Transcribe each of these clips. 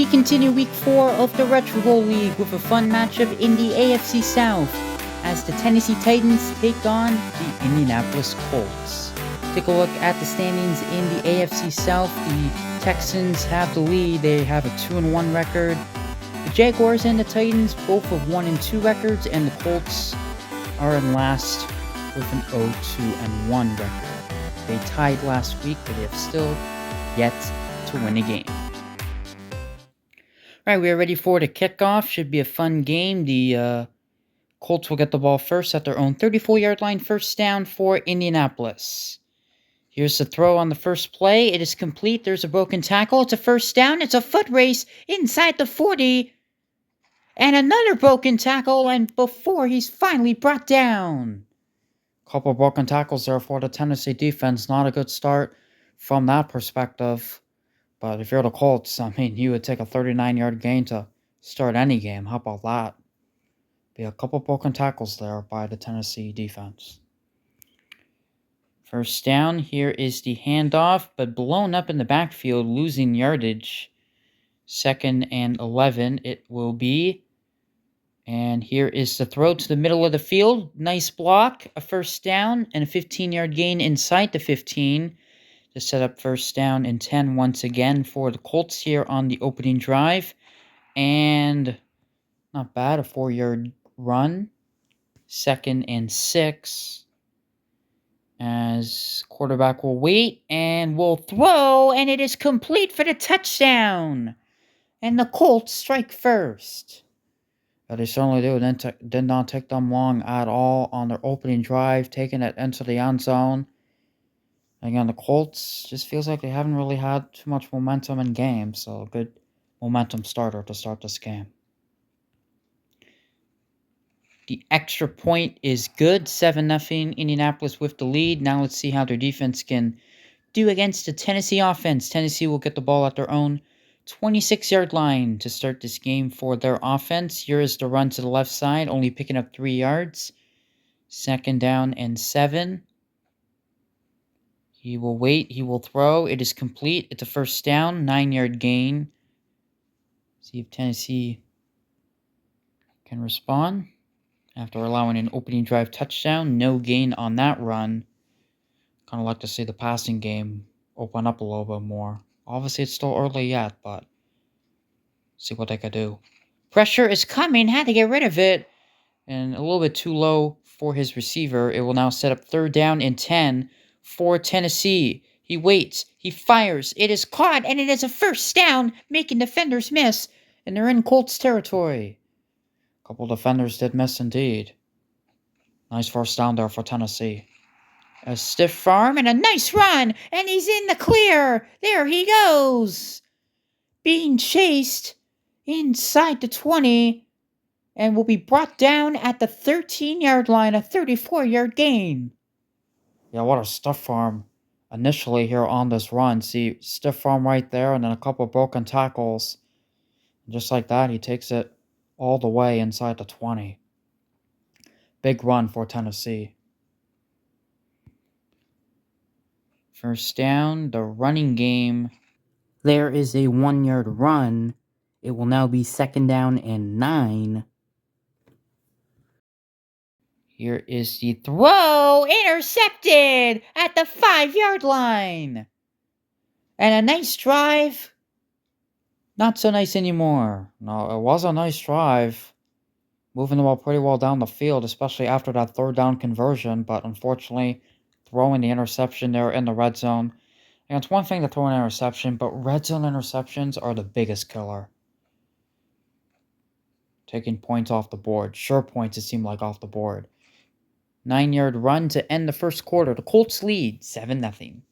We continue week 4 of the Retro Bowl League with a fun matchup in the AFC South as the Tennessee Titans take on the Indianapolis Colts. Take a look at the standings in the AFC South. The Texans have the lead. They have a 2-1 record. The Jaguars and the Titans both have 1-2 records, and the Colts are in last with an 0-2-1 record. They tied last week, but they have still yet to win a game. Alright, we are ready for the kickoff. Should be a fun game. The Colts will get the ball first at their own 34-yard line, first down for Indianapolis. Here's the throw on the first play. It is complete. There's a broken tackle. It's a first down. It's a foot race inside the 40. And another broken tackle, and before he's finally brought down. Couple broken tackles there for the Tennessee defense. Not a good start from that perspective. But if you're the Colts, I mean, you would take a 39-yard gain to start any game. How about that? Be a couple broken tackles there by the Tennessee defense. First down, here is the handoff, but blown up in the backfield, losing yardage. 2nd and 11 it will be. And here is the throw to the middle of the field. Nice block, a first down, and a 15-yard gain inside the 15 to set up first down and 10 once again for the Colts here on the opening drive. And not bad, a 4-yard run. 2nd and 6. As quarterback will wait and will throw, and it is complete for the touchdown. And the Colts strike first. But they certainly did not take them long at all on their opening drive, taking it into the end zone. Again, the Colts just feels like they haven't really had too much momentum in games, so a good momentum starter to start this game. The extra point is good, 7-0 Indianapolis with the lead. Now let's see how their defense can do against the Tennessee offense. Tennessee will get the ball at their own 26-yard line to start this game for their offense. Here is the run to the left side, only picking up 3 yards. 2nd down and 7. He will wait. He will throw. It is complete. It's a first down, 9-yard gain. See if Tennessee can respond. After allowing an opening drive touchdown, no gain on that run. Kind of like to see the passing game open up a little bit more. Obviously, it's still early yet, but see what they could do. Pressure is coming. Had to get rid of it. And a little bit too low for his receiver. It will now set up 3rd down and 10 for Tennessee. He waits. He fires. It is caught, and it is a first down, making defenders miss. And they're in Colts territory. A couple defenders did miss indeed. Nice first down there for Tennessee. A stiff arm and a nice run, and he's in the clear. There he goes. Being chased inside the 20 and will be brought down at the 13-yard line, a 34-yard gain. Yeah, what a stiff arm initially here on this run. See, stiff arm right there and then a couple broken tackles. Just like that, he takes it all the way inside the 20. Big run for Tennessee. First down, the running game. There is a 1-yard run. It will now be 2nd down and 9. Here is the throw. Intercepted at the 5-yard line. And a nice drive. Not so nice anymore. No, it was a nice drive. Moving the ball pretty well down the field, especially after that 3rd down conversion. But unfortunately, throwing the interception there in the red zone. And it's one thing to throw an interception, but red zone interceptions are the biggest killer. Taking points off the board. Sure points, it seemed like, off the board. 9-yard run to end the first quarter. The Colts lead 7-0.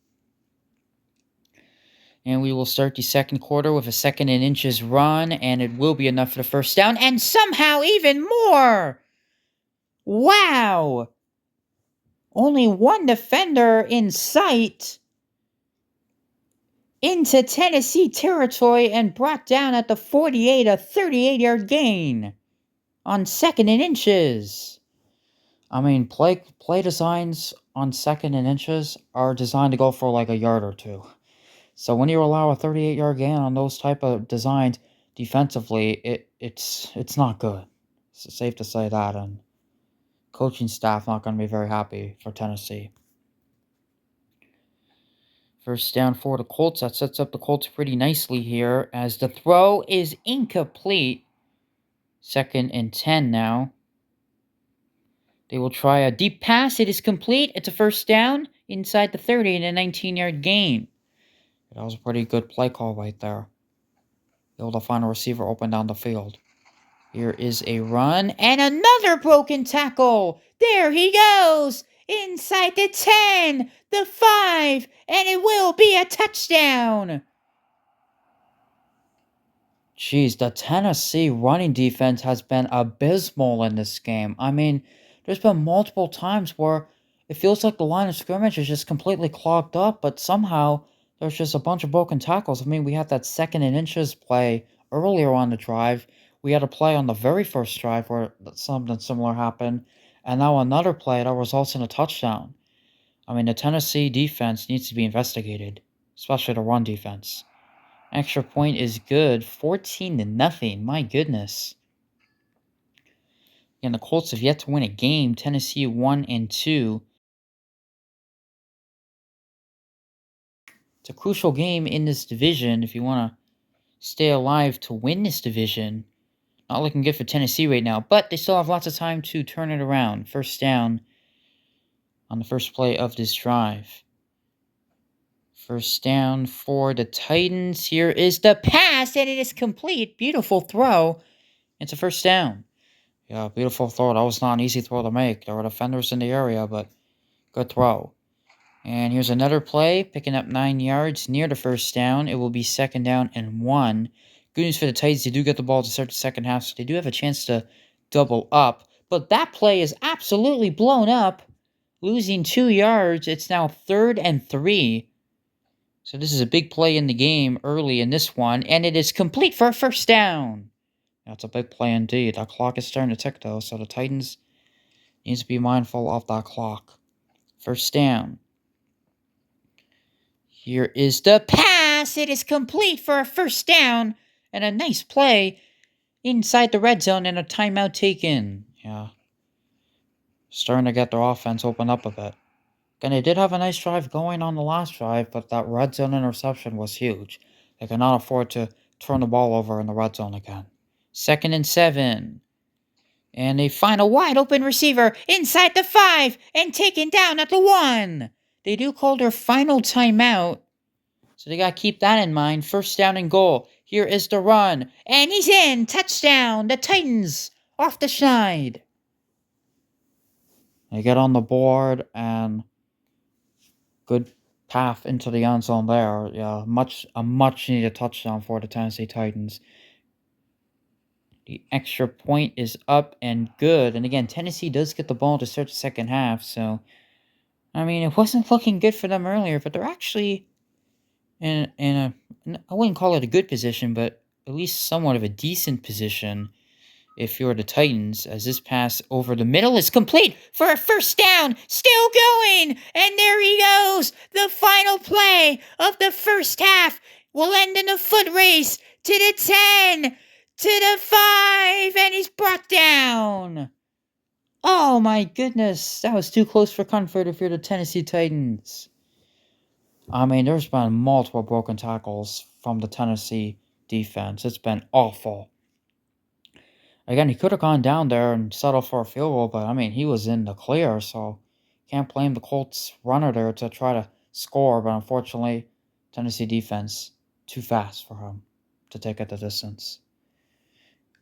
And we will start the second quarter with a 2nd and inches run, and it will be enough for the first down, and somehow even more! Wow! Only one defender in sight into Tennessee territory and brought down at the 48, a 38-yard gain on 2nd and inches. I mean, play designs on 2nd and inches are designed to go for like a yard or two. So when you allow a 38-yard gain on those type of designs, defensively, it's not good. It's safe to say that, and coaching staff not going to be very happy for Tennessee. First down for the Colts. That sets up the Colts pretty nicely here as the throw is incomplete. 2nd and 10 now. They will try a deep pass. It is complete. It's a first down inside the 30 and a 19-yard gain. That was a pretty good play call right there. Able to find a receiver open down the field. Here is a run and another broken tackle. There he goes. Inside the 10, the 5, and it will be a touchdown. Jeez, the Tennessee running defense has been abysmal in this game. I mean, there's been multiple times where it feels like the line of scrimmage is just completely clogged up, but somehow there's just a bunch of broken tackles. I mean, we had that 2nd and inches play earlier on the drive. We had a play on the very first drive where something similar happened, and now another play that results in a touchdown. I mean, the Tennessee defense needs to be investigated, especially the run defense. Extra point is good. 14-0. My goodness. And the Colts have yet to win a game. Tennessee 1-2. It's a crucial game in this division if you want to stay alive to win this division. Not looking good for Tennessee right now, but they still have lots of time to turn it around. First down on the first play of this drive. First down for the Titans. Here is the pass, and it is complete. Beautiful throw. It's a first down. Yeah, beautiful throw. That was not an easy throw to make. There were defenders in the area, but good throw. And here's another play, picking up 9 yards near the first down. It will be 2nd down and 1. Good news for the Titans. They do get the ball to start the second half, so they do have a chance to double up. But that play is absolutely blown up, losing 2 yards. It's now 3rd and 3. So this is a big play in the game early in this one, and it is complete for a first down. That's a big play indeed. That clock is starting to tick, though, so the Titans need to be mindful of that clock. First down. Here is the pass. It is complete for a first down, and a nice play inside the red zone and a timeout taken. Yeah. Starting to get their offense open up a bit. And they did have a nice drive going on the last drive, but that red zone interception was huge. They cannot afford to turn the ball over in the red zone again. 2nd and 7. And they find a wide open receiver inside the 5 and taken down at the 1. They do call their final timeout. So they got to keep that in mind. First down and goal. Here is the run. And he's in. Touchdown. The Titans off the side. They get on the board and good path into the end zone there. Yeah, a much needed touchdown for the Tennessee Titans. The extra point is up and good. And again, Tennessee does get the ball to start the second half. So, I mean, it wasn't looking good for them earlier, but they're actually in a, I wouldn't call it a good position, but at least somewhat of a decent position if you're the Titans, as this pass over the middle is complete for a first down. Still going. And there he goes. The final play of the first half will end in a foot race to the 10. To the 5, and he's brought down. Oh my goodness, that was too close for comfort if you're the Tennessee Titans. I mean, there's been multiple broken tackles from the Tennessee defense. It's been awful. Again, he could have gone down there and settled for a field goal, but I mean, he was in the clear, so can't blame the Colts runner there to try to score, but unfortunately, Tennessee defense too fast for him to take it the distance.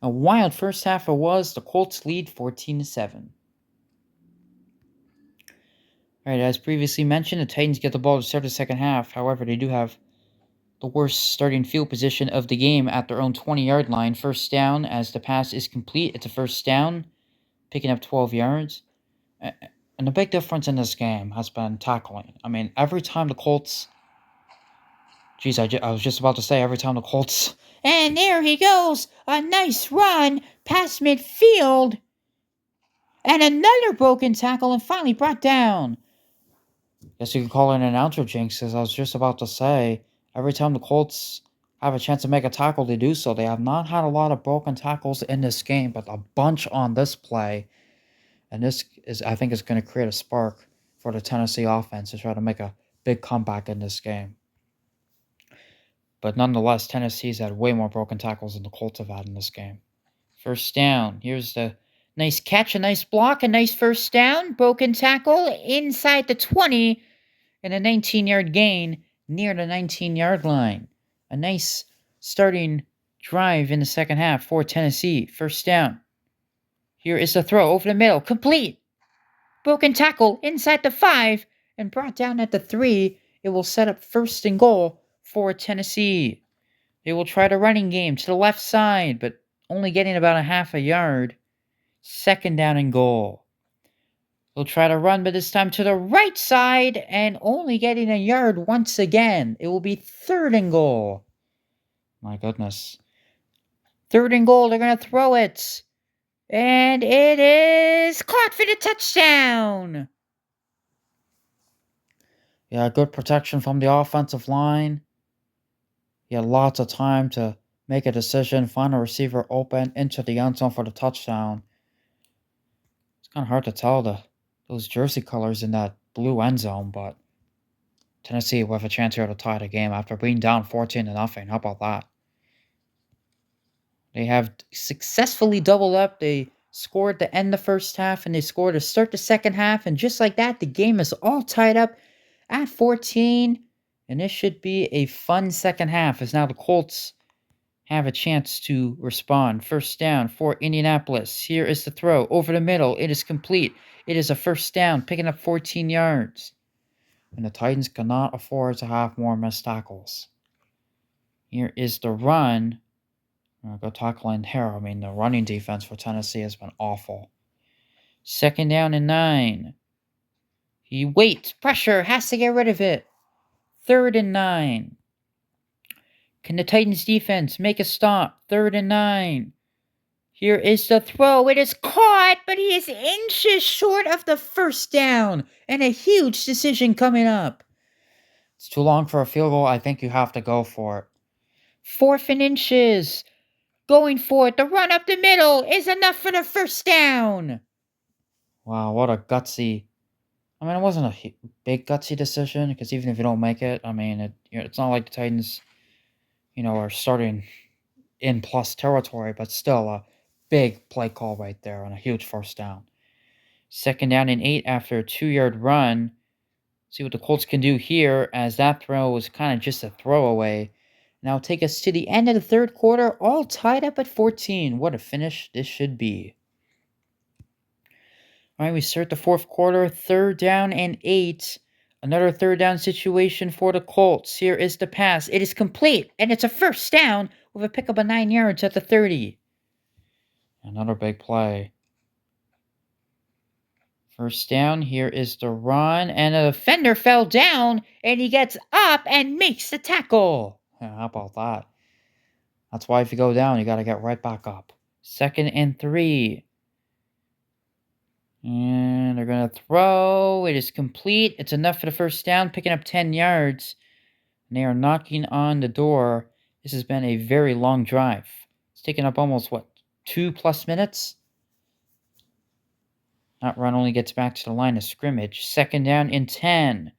A wild first half it was. The Colts lead 14-7. Alright, as previously mentioned, the Titans get the ball to start the second half. However, they do have the worst starting field position of the game at their own 20-yard line. First down as the pass is complete. It's a first down, picking up 12 yards. And the big difference in this game has been tackling. I mean, every time the Colts... I was just about to say, every time the Colts... And there he goes. A nice run past midfield. And another broken tackle and finally brought down. Guess you could call it an announcer jinx, as I was just about to say. Every time the Colts have a chance to make a tackle to do so. They have not had a lot of broken tackles in this game, but a bunch on this play. And this is, I think, is going to create a spark for the Tennessee offense to try to make a big comeback in this game. But nonetheless, Tennessee's had way more broken tackles than the Colts have had in this game. First down. Here's the nice catch, a nice block, a nice first down. Broken tackle inside the 20 and a 19-yard gain near the 19-yard line. A nice starting drive in the second half for Tennessee. First down. Here is the throw over the middle. Complete. Broken tackle inside the 5 and brought down at the 3. It will set up first and goal for Tennessee. They will try the running game to the left side, but only getting about a half a yard. Second down and goal. They'll try to run, but this time to the right side and only getting a yard once again. It will be third and goal. My goodness. Third and goal. They're going to throw it. And it is caught for the touchdown. Yeah, good protection from the offensive line. He had lots of time to make a decision, find a receiver open into the end zone for the touchdown. It's kind of hard to tell those jersey colors in that blue end zone, but Tennessee will have a chance here to tie the game after being down 14-0. How about that? They have successfully doubled up. They scored to end the first half, and they scored to start the second half. And just like that, the game is all tied up at 14. And this should be a fun second half, as now the Colts have a chance to respond. First down for Indianapolis. Here is the throw over the middle. It is complete. It is a first down, picking up 14 yards. And the Titans cannot afford to have more missed tackles. Here is the run. I'll go tackling here. I mean, the running defense for Tennessee has been awful. Second down and 9. He waits. Pressure. Has to get rid of it. Third and 9. Can the Titans defense make a stop? Third and 9. Here is the throw. It is caught, but he is inches short of the first down. And a huge decision coming up. It's too long for a field goal. I think you have to go for it. 4th and inches. Going for it. The run up the middle is enough for the first down. Wow, what a gutsy. I mean, it wasn't a big gutsy decision, because even if you don't make it, I mean, it's not like the Titans, are starting in plus territory, but still a big play call right there on a huge first down. Second down and 8 after a 2-yard run. See what the Colts can do here, as that throw was kind of just a throwaway. Now take us to the end of the third quarter, all tied up at 14. What a finish this should be. All right, we start the fourth quarter, third down and 8. Another third down situation for the Colts. Here is the pass. It is complete, and it's a first down with a pickup of 9 yards at the 30. Another big play. First down, here is the run, and a defender fell down, and he gets up and makes the tackle. How about that? That's why if you go down, you got to get right back up. Second and 3. And they're going to throw. It is complete. It's enough for the first down, picking up 10 yards. And they are knocking on the door. This has been a very long drive. It's taken up almost, 2+ minutes? That run only gets back to the line of scrimmage. Second down and 10.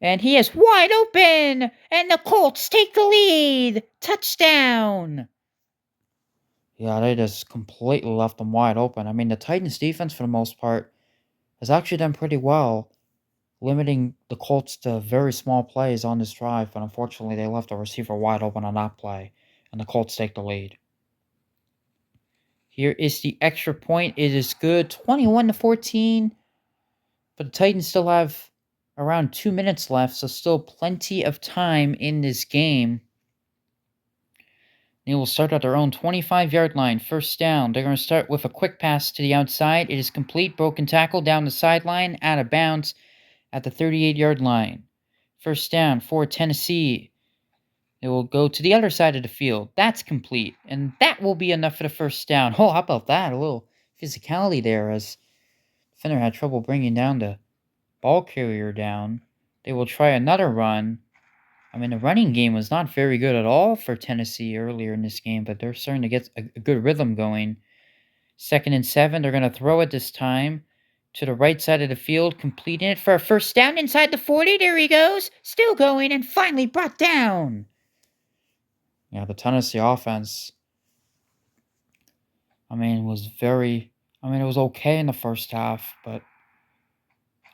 And he is wide open. And the Colts take the lead. Touchdown. Yeah, they just completely left them wide open. I mean, the Titans' defense, for the most part, has actually done pretty well, limiting the Colts to very small plays on this drive. But unfortunately, they left the receiver wide open on that play. And the Colts take the lead. Here is the extra point. It is good. 21-14. But the Titans still have around 2 minutes left, so still plenty of time in this game. They will start at their own 25-yard line. First down. They're going to start with a quick pass to the outside. It is complete. Broken tackle down the sideline. Out of bounds at the 38-yard line. First down for Tennessee. They will go to the other side of the field. That's complete. And that will be enough for the first down. Oh, how about that? A little physicality there, as defender had trouble bringing down the ball carrier down. They will try another run. I mean, the running game was not very good at all for Tennessee earlier in this game, but they're starting to get a good rhythm going. 2nd and 7, they're going to throw it this time to the right side of the field, completing it for a first down inside the 40. There he goes, still going, and finally brought down. Yeah, the Tennessee offense, it was okay in the first half, but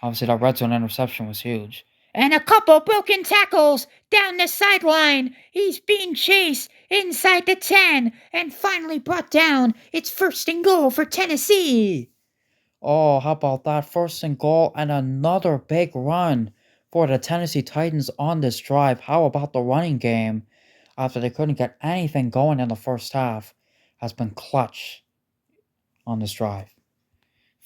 obviously that red zone interception was huge. And a couple broken tackles down the sideline. He's being chased inside the 10 and finally brought down. It's 1st and goal for Tennessee. Oh, how about that? 1st and goal and another big run for the Tennessee Titans on this drive. How about the running game? After they couldn't get anything going in the first half, has been clutch on this drive.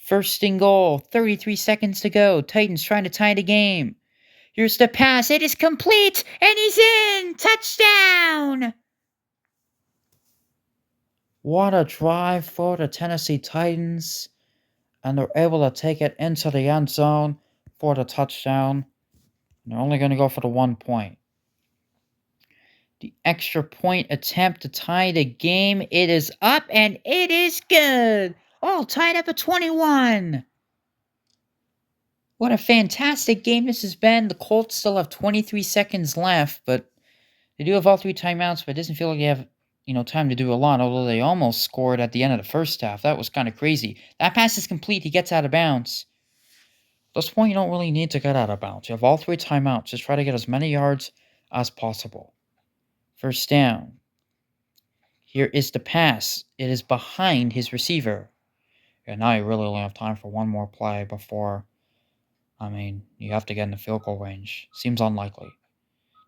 1st and goal, 33 seconds to go. Titans trying to tie the game. Here's the pass. It is complete, and he's in. Touchdown! What a drive for the Tennessee Titans. And they're able to take it into the end zone for the touchdown. And they're only going to go for the 1 point. The extra point attempt to tie the game. It is up, and it is good. All tied up at 21. What a fantastic game this has been. The Colts still have 23 seconds left, but they do have all 3 timeouts, but it doesn't feel like they have, time to do a lot, although they almost scored at the end of the first half. That was kind of crazy. That pass is complete. He gets out of bounds. At this point, you don't really need to get out of bounds. You have all 3 timeouts. Just try to get as many yards as possible. First down. Here is the pass. It is behind his receiver. And now you really only have time for one more play before, you have to get in the field goal range. Seems unlikely.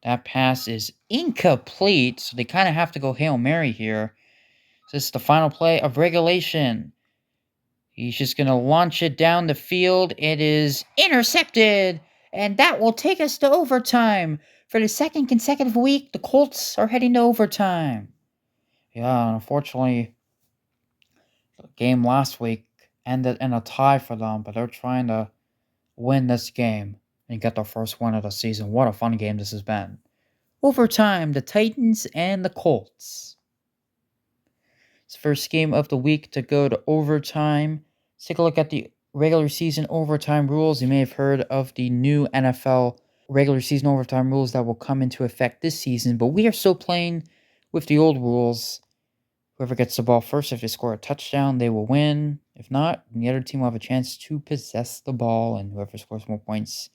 That pass is incomplete, so they kind of have to go Hail Mary here. This is the final play of regulation. He's just going to launch it down the field. It is intercepted, and that will take us to overtime. For the 2nd consecutive week, the Colts are heading to overtime. Yeah, unfortunately, the game last week ended in a tie for them, but they're trying to win this game and get their first win of the season. What a fun game this has been. Overtime, the Titans and the Colts. It's the first game of the week to go to overtime. Let's take a look at the regular season overtime rules. You may have heard of the new NFL regular season overtime rules that will come into effect this season, but we are still playing with the old rules. Whoever gets the ball first, if they score a touchdown, they will win. If not, the other team will have a chance to possess the ball, and whoever scores more points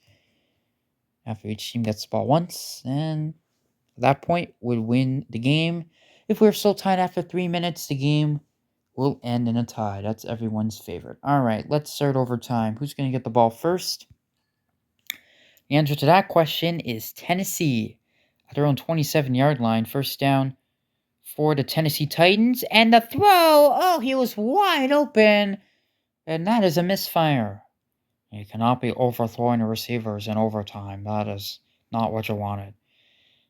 after each team gets the ball once, and at that point would win the game. If we're still tied after 3 minutes, the game will end in a tie. That's everyone's favorite. All right, let's start overtime. Who's going to get the ball first? The answer to that question is Tennessee. At their own 27-yard line, first down for the Tennessee Titans. And the throw! Oh, he was wide open. And that is a misfire. You cannot be overthrowing the receivers in overtime. That is not what you wanted.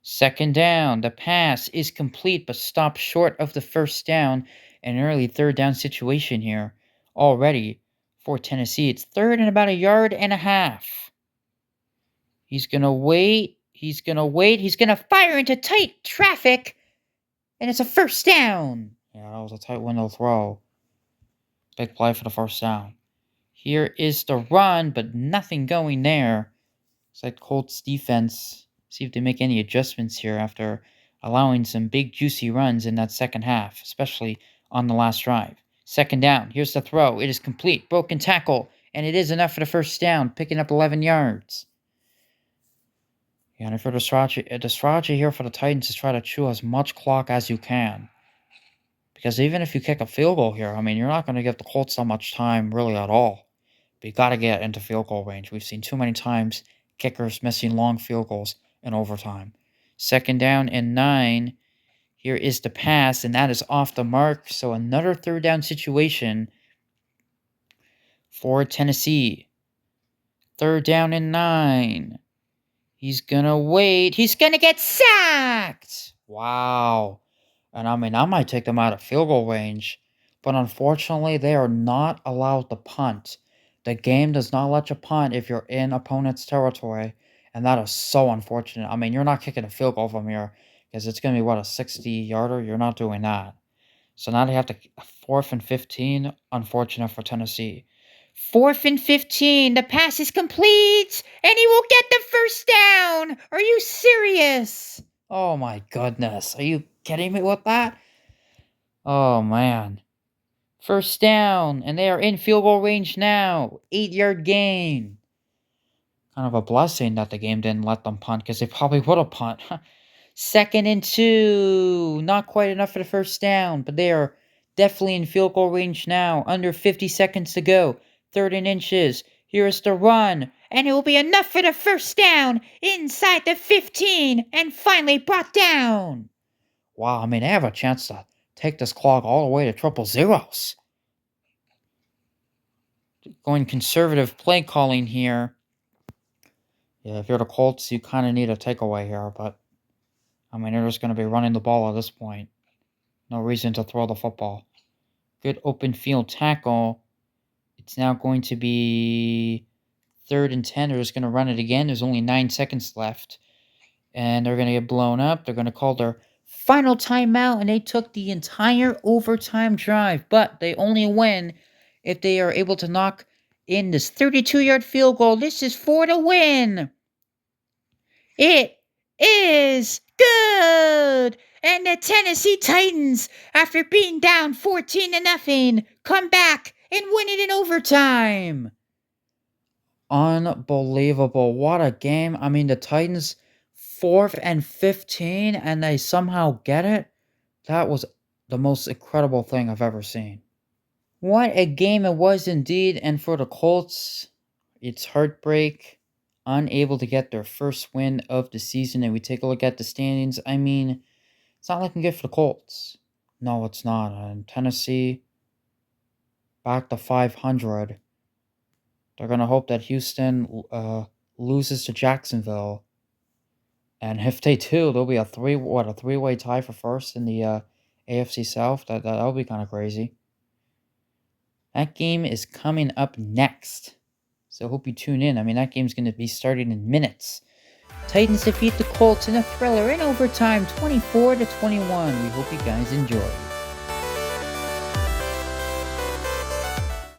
2nd down. The pass is complete but stopped short of the first down. An early 3rd down situation here already for Tennessee. It's 3rd and about 1.5 yards. He's going to wait. He's going to fire into tight traffic. And it's a first down. Yeah, that was a tight window throw. Big play for the first down. Here is the run, but nothing going there. It's like Colts defense. See if they make any adjustments here after allowing some big juicy runs in that second half, especially on the last drive. 2nd down. Here's the throw. It is complete. Broken tackle. And it is enough for the first down, picking up 11 yards. Yeah, and for the strategy here for the Titans is try to chew as much clock as you can. Because even if you kick a field goal here, you're not going to give the Colts that much time really at all. But you got to get into field goal range. We've seen too many times kickers missing long field goals in overtime. 2nd down and 9. Here is the pass, and that is off the mark. So another 3rd down situation for Tennessee. 3rd down and 9. He's going to wait. He's going to get sacked. Wow. And I might take them out of field goal range. But unfortunately, they are not allowed to punt. The game does not let you punt if you're in opponent's territory. And that is so unfortunate. I mean, you're not kicking a field goal from here because it's going to be, what, a 60-yarder? You're not doing that. So now they have to 4th and 15. Unfortunate for Tennessee. 4th and 15. The pass is complete, and he will get the first down. Are you serious? Oh my goodness. Are you kidding me with that? Oh man. First down, and they are in field goal range now. 8-yard gain. Kind of a blessing that the game didn't let them punt because they probably would have punt. 2nd and 2. Not quite enough for the first down, but they are definitely in field goal range now. Under 50 seconds to go. 3rd and inches. Here is the run, and it will be enough for the first down inside the 15 and finally brought down. Wow, I mean, they have a chance to take this clock all the way to triple zeros. Going conservative play calling here. Yeah, if you're the Colts, you kind of need a takeaway here, but I mean, they're just going to be running the ball at this point. No reason to throw the football. Good open field tackle. It's now going to be 3rd and 10. They're just going to run it again. There's only 9 seconds left. And they're going to get blown up. They're going to call their final timeout, and they took the entire overtime drive. But they only win if they are able to knock in this 32-yard field goal. This is for the win. It is good! And the Tennessee Titans, after being down 14-0, come back and win it in overtime. Unbelievable. What a game. I mean, the Titans 4th and 15, and they somehow get it. That was the most incredible thing I've ever seen. What a game it was indeed. And for the Colts, it's heartbreak. Unable to get their first win of the season. And we take a look at the standings. I mean, it's not looking good for the Colts. No, it's not. And Tennessee back to 500. They're going to hope that Houston loses to Jacksonville. And if they do, there'll be a three-way tie for first in the AFC South. That'll be kind of crazy. That game is coming up next. So I hope you tune in. I mean, that game's going to be starting in minutes. Titans defeat the Colts in a thriller in overtime, 24-21. We hope you guys enjoy.